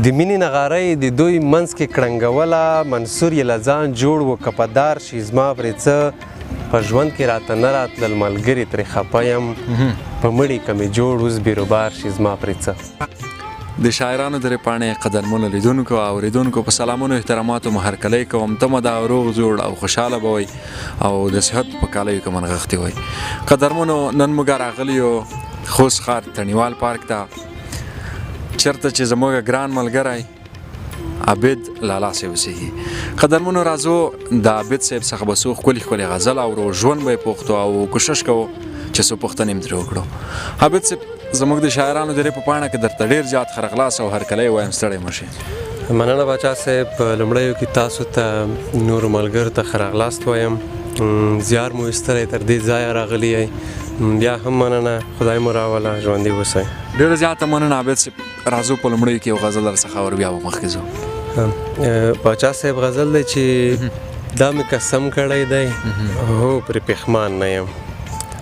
د مینې نغارۍ د دوی منځ کې کړنګوله منصور یې له ځان جوړ و که په دار شي زما پرې څه په ژوند کې راته نه راتلل ملګري ترې خفه یم په مړي که مې جوړ اوس بیروبار شي زما پرې څه د شاعرانو درې پاڼې قدرمنو لیدونکو او اورېدونکو په سلامونو احتراماتو مهرکلی کوم تمه ده او روغ جوړ او خوشحاله به وئ او د صحت په کالیو کې منغښتې وئ قدرمنو نن موږ راغلي یو خوست ښار تڼیوال پارک ته چېرته چې زموږ ګران ملګری عابد لالا صاحب اوسېږي قدرمنو راځو د عابد صاحب څخه به څو ښکلي ښکلي غزل اورو ژوند به یې پوښتو او کوشش کوو چې څو پوښتنې هم ترې وکړو عابد صاحب زموږ د شاعرانو درې په پاڼه کې درته ډېر زیات خرغلاس او هرکلی وایم ستړی مه شئ مننه باچا صاحب په لومړیو کې تاسو ته نورو ملګرو ته ښه راغلاست وایم زیار مو ایستلی تر دې ځایه راغلي یئ بیا هم مننه خدای مو راوله ژوندي اوسئ ډېره زیاته مننه عابد صاحب راځو په لومړیو کې یو غزل درڅخه اورو بیا به مخکې ځو باچا صاحب غزل دی چې دا مې قسم کړی دی هو پرې پښمان نه یم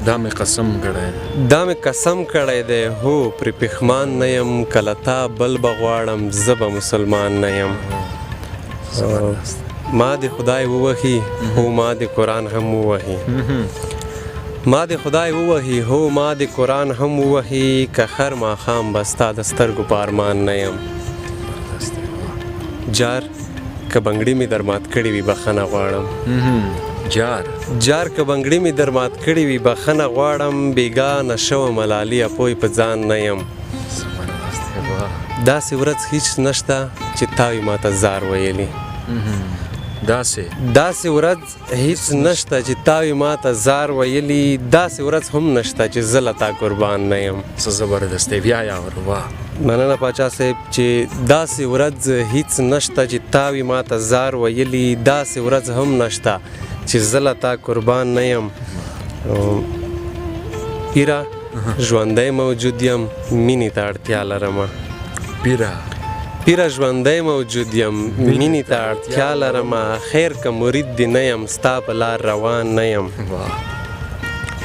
دا مې قسم کړی دا مې قسم کړی دی هو پرې پښمان نه یم کله تا بل به غواړم زه به مسلمان نه یم ما دې خدای ووهي هو ما دې قرآن هم ووهي ما دې خدای ووهي هو ما دې قرآن هم ووهي که هر ماښام به ستا د سترګو په ارمان نه یم جار که بنګړي مې در مات کړي وي بخښنه غواړم جار که بنګړي مې در مات کړي وي بخښنه غواړم بېګانه شوم ملالي اپوی په ځان نه یم داسې ورځ هیڅ نشته چې تا وي ماته زار ویلي داسې ورځ هیڅ نشته چې تا وي ماته زار ویلي داسې ورځ هم نشته چې زه له تا قربان نه یم څه زبردست دی بیا یاور واه مننه پاچا صاحب چې داسې ورځ هیڅ نشته چې تا وي ماته زار ویلي داسې ورځ هم نشته چې زه له تا قربان نه یم پیره ژوندی موجود یم مینې ته اړتیا لرمه پیره ژوندی موجود یم مینې ته اړتیا لرمه خیر که مرید دې نه یم ستا په لار روان نه یم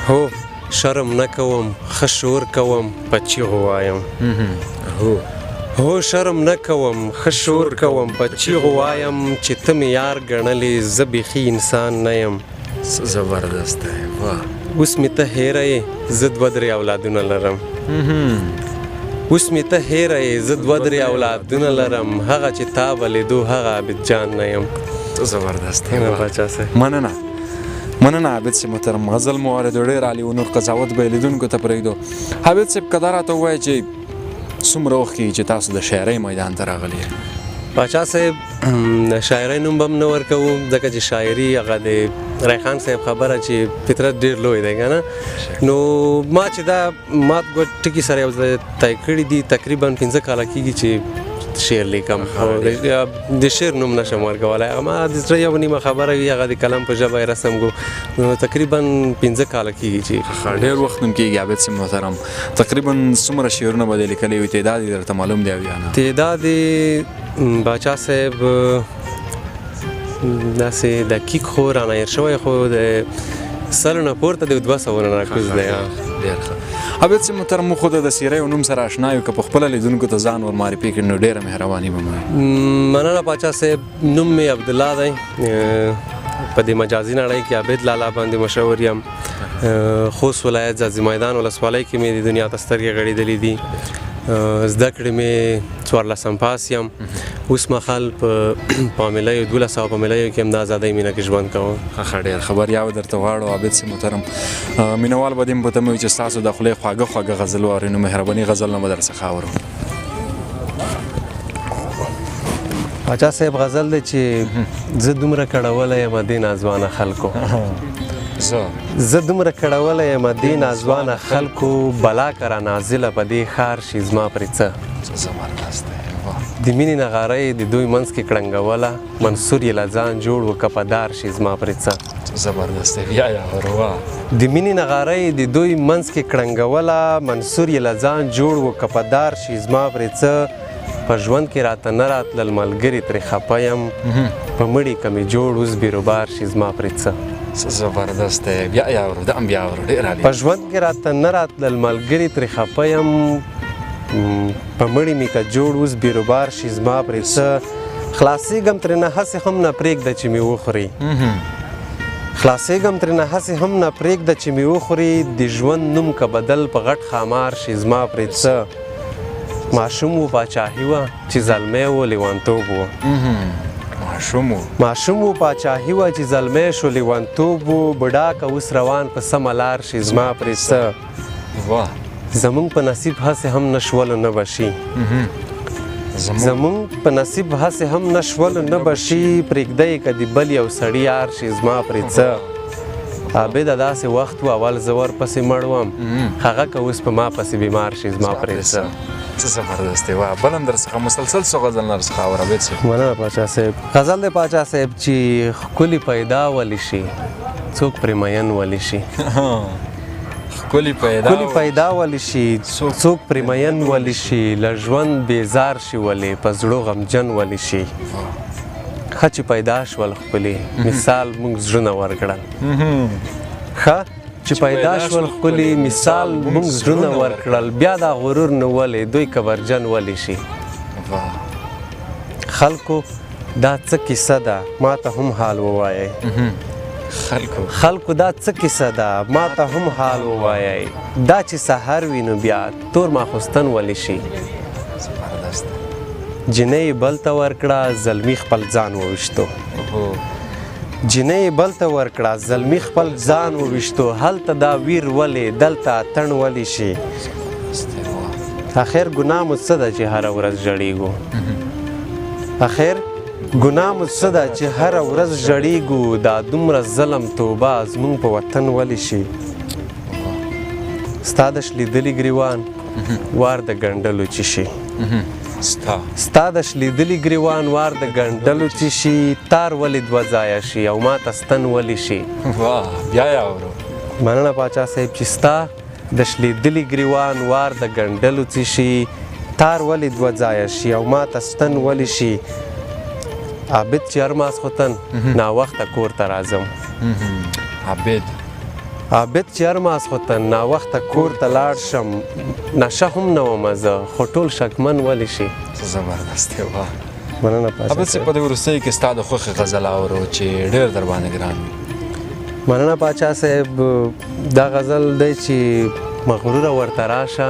هو شرم نه کوم ښه شور کوم په چیغو وایم هو شرم نه کوم ښه شور کوم په چیغو وایم چې ته مې یار ګڼلې زه بیخي انسان نه یم زبردست دی واه اوس مې ته هیره یې زه دوه درې اولادونه لرم اوس مې ته هیره یې زه دوه درې اولادونه لرم هغه چې تا به لیدو هغه عابد جان نه یم زبردست دی باچا صاحب مننه عابد صاحب محترم غزل مو اورېدو ډېر عالي و نور قضاوت به یې لیدونکو ته پرېږدو عابد صاحب که دا راته ووایه چې څومره وخت کېږي چې تاسو د شاعرۍ میدان ته راغلي باچا صاحب د شاعرۍ نوم به هم نه ورکوو ځکه چې شاعري هغه د ریحان صاحب خبره چې فطرت ډېر لوی دی که نه نو ما چې دا مات ګوت ټکي سره یو ځای طی کړي دي تقریبا 15 کاله کېږي چې شعر لیکم د شعر نوم نشم ورکولی ما د زړه یو نیمه خبره وي هغه د کلم په ژبه یې رسم کړو نو تقریبا 15 کاله کېږي چې ډېر وخت هم کېږي عابد صاحب محترم تقریبا څومره شعرونه به دې لیکلي وي تعداد یې درته معلوم دی او یا نه تعداد یې باچا صاحب داسې دقیق خو رانه هېر شوی خو د 100 نه پورته د 200 نه راکوز دی ډېر ښه عابد صاحب محترم موږ خو د سیرۍ او نوم سره اشنا یو که په خپله لیدونکو ته ځان ور معرفي کړي نو ډېره مهرباني به مو مننه پاچا صاحب نوم مې عبدالله دی په دې مجازي نړۍ کې عابد لالا باندې مشهور یم خوست ولایت ځاځي میدان ولسوالۍ کې مې د دنیا ته سترګې غړېدلې دي زده کړې مې 14 پاس یم اوس مهال په پامیلیو 1200 پامیلیو کې هم د ازادۍ مینه کې ژوند کوم ښه ډېر خبریا به درته غواړو عابد صاحب محترم مینوال به دې هم په تمه وي چې ستاسو د خولې خواږه خواږه غزل واورئ نو مهرباني غزل نه به درڅخه اورو باچا صاحب غزل دی چې زه دومره کړولی یم دې ناځوانه خلکو زه دومره کړولی یم دې ناځوانه خلکو بلا که را نازله په دې ښار شي زما پرې څه زبردست دی د مینې نغارۍ د دوی منځ کې کړنګوله منصور یې له ځان جوړ و که په دار شي زما پرې څه زبردست دی بیا یاور واه د مینې نغارۍ د دوی منځ کې کړنګوله منصور یې له ځان جوړ و که په دار شي زما پرې څه په ژوند کې راته نه راتلل ملګري ترې خفه یم په مړي که مې جوړ اوس بیروبار شي زما پرې څه زبردست دی بیا یاور دا هم بیا یاور ډېر عالي په ژوند کې راته نه راتلل ملګري ترې خفه یم په مړي مې که جوړ اوس بیروبار شي زما پرې څه خلاصېږم ترېنه هسې هم نه پرېږده چې مې وخوري خلاصېږم ترېنه هسې هم نه پرېږده چې مې وخوري د ژوند نوم که بدل په غټ خامار شي زما پرې څه ماشوم و پاچاهي وه چې زلمی و لیونتوب و ماشوم و پاچاهي وه چې زلمی شو لیونتوب و بوډا که اوس روان په سمه لار شي زما پرې څه زمونږ په نصیب هسې هم نه شولو نه به شي زمونږ په نصیب هسې هم نه شولو نه به شي پرېږدی که د بل یو سړي یار شي زما پرې څه عابده داسې وخت و اول زه ورپسې مړ وم هغه که اوس په ما پسې بیمار شي زما پرې څه څه زبردست دی واه بل هم در څخه مسلسل څو غزل نه څخه اورم عابد صاحب مننه پاچا صاحب غزل دی پاچا صاحب چې ښکلي پیدا ولی شي څوک پرې مین ولی شي ښکلي پیدا ولی شي څوک پرې مین ولی شي له ژوند بیزار شي ولې په زړو غمجن ولی شي ښه چې پیدا شول ښکلي مثال موږ زړونه ورکړل ښه چې پیدا شول ښکلي مثال موږ زړونه ورکړل بیا دا غرور نه ولې دوی کبرجن ولی شي خلکو دا څه کیسه ده ما ته هم حال ووایئ خلکو دا څه کیسه ده ما ته هم حال ووایئ دا چې سحر وي نو بیا تور ماخوستن ولی شي جنۍ بل ته ورکړه زلمي خپل ځان وویشتو جنۍ بل ته ورکړه زلمي خپل ځان وویشتو هلته دا ویر ولې دلته اتڼ ولی شي اخر ګناه مو څه ده چې هره ورځ ژړېږو اخر ګناه مو څه ده چې هره ورځ ژړېږو دا دومره ظلم توبه زموږ په وطن ولی شي ستا د شلیدلي ګریوان وار د ګنډلو چې شي ستا د شلیدلي ګریوان وار د ګنډلو چې شي تار ولې دوه ځایه شي او ما ته ستن ولی شي بیا یې اورو مننه پاچا صاحب چې ستا د شلیدلي ګریوان وار د ګنډلو چې شي تار ولې دوه ځایه شي او ما ته ستن ولی شي عابد چې هر ماسخوتن ناوخته کور ته راځم عابد چې هر ماسخوتن ناوخته کور ته لاړ شم نشه هم نه ومه زه خو ټول شکمن ولی شي څه زبردست دی واه مننه پاچا عابد صاحب په دې وروستیو کې ستا د خوښې غزل اورو چې ډېر در باندې ګران وي مننه پاچا صاحب دا غزل دی چې مغروره ورته راشه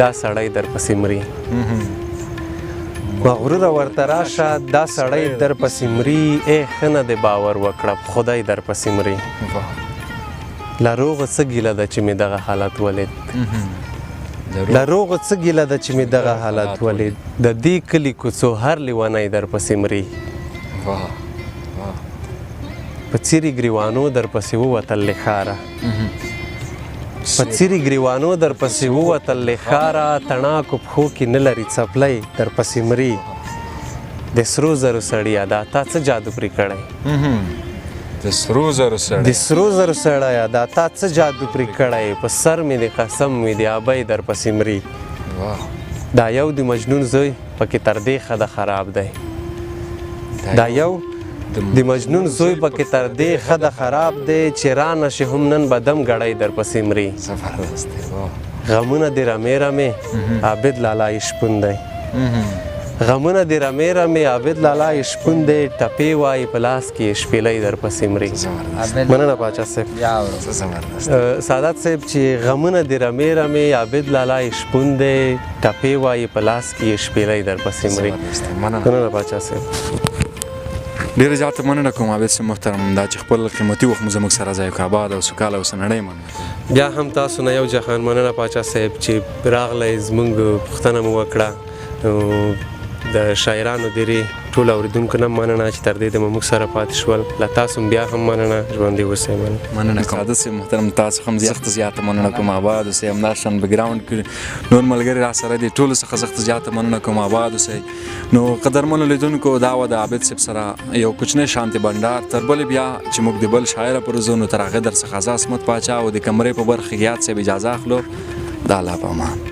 دا سړی درپسې مري مغروره ورته راشه دا سړی درپسې مري ای ښه نه دی باور وکړه خدای درپسې مري له روغه څه ګیله ده چې مې دغه حالت ولید له روغه څه ګیله ده چې مې دغه حالت ولید د دې کلي کوڅو هر لیونی درپسې مري په څیرې ګریوانو درپسې ووتل له ښاره په څیرې ګریوانو درپسې ووتل له ښاره تڼاکو پښو کې نه لري څپلی درپسې مري د سرو زرو سړیه دا تا څه جادو پرې کړی د سرو زرو سړیه دا تا څه جادو پرې کړی په سر مې د قسم مې د ابۍ درپسې مري دا یو د مجنون زوی پکې تر دې ښه د خراب دی دا یو د مجنون زوی پکې تر دې ښه د خراب دی چې رانه شي هم نن به دم ګړی درپسې مري غمونه د رمې رمې عابد لالا یې شپون دی غمونه د رمې رمې عابد لالا یې شپون دی ټپې وایي په لاس کې یې شپېلی درپسې مري مننه پاچا صاحب سعادت صاحب چې غمونه د رمې رمې عابد لالا یې شپون دی ټپې وایي په لاس کې یې شپېلی درپسې مري مننه پاچا صاحب ډېره زیاته مننه کوم عابد صاحب محترم دا چې خپل قیمتي وخت مو زموږ سره ځای وکړ آباد او سوکاله اوسه نړۍ مننه بیا هم تاسو نه یو جهان مننه پاچا صاحب چې راغلی زموږ پوښتنه مو وکړه د شاعرانو ډېرې ټولو اورېدونکو نه مننه چې تر دې دمه موږ سره پاتې شول له تاسو بیا هم مننه ژوندي اوسئ مننه کوم عابد صاحب محترم تاسو هم سخته زیاته مننه کوم آباد اوسئ همداشان بګراونډ کې نور ملګري راسره دي ټولو څخه سخته زیاته مننه کوم آباد اوسئ نو قدرمنو لیدونکو دا وه د عابد صاحب سره یو کوچنی شانتې بنډار تر بلې بیا چې موږ د بل شاعره پر وځو نو تر هغې در څخه زه عصمت پاچا او د کمرې په برخه کې یاد صاحب اجازه اخلو د الله په امان